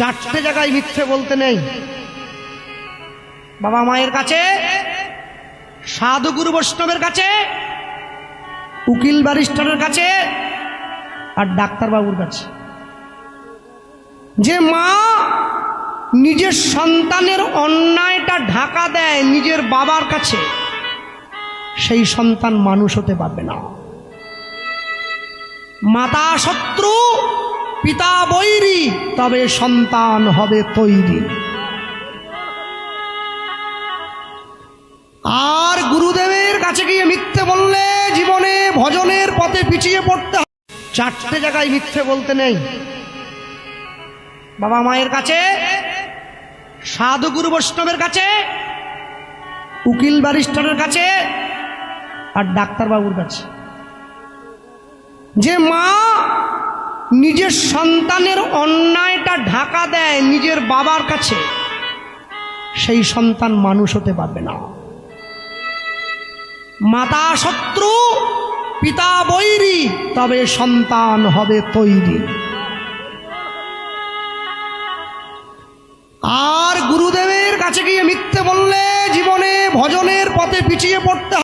চারটে জায়গায় মিথ্যে বলতে নেই। বাবা মায়ের কাছে, সাধু গুরু বৈষ্ণবের কাছে, উকিল ব্যারিস্টারের কাছে, আর ডাক্তারবাবুর কাছে। যে মা নিজের সন্তানের অন্যায়টা ঢাকা দেয় নিজের বাবার কাছে, সেই সন্তান মানুষ হতে পারবে না। মাতা শত্রু পিতা বৈরী, তবে সন্তান হবে তৈরি। আর গুরুদেবের কাছে গিয়ে মিথ্যে বললে জীবনে ভজনের পথে পিছিয়ে পড়তে হবে। চারটে জায়গায় মিথ্যে বলতে নেই। বাবা মায়ের কাছে, সাধু গুরু বৈষ্ণবের কাছে, উকিল ব্যারিস্টারের কাছে, আর ডাক্তারবাবুর কাছে। যে মা নিজের সন্তানের অন্যায়টা ঢাকা দেয় নিজের বাবার কাছে, সেই সন্তান মানুষ হতে পারবে না। মাতা শত্রু পিতা বৈরী, তবে সন্তান হবে তৈরি। আর গুরুদেবের কাছে গিয়ে মিথ্যে বললে জীবনে ভজনের পথে পিছিয়ে পড়তে হবে।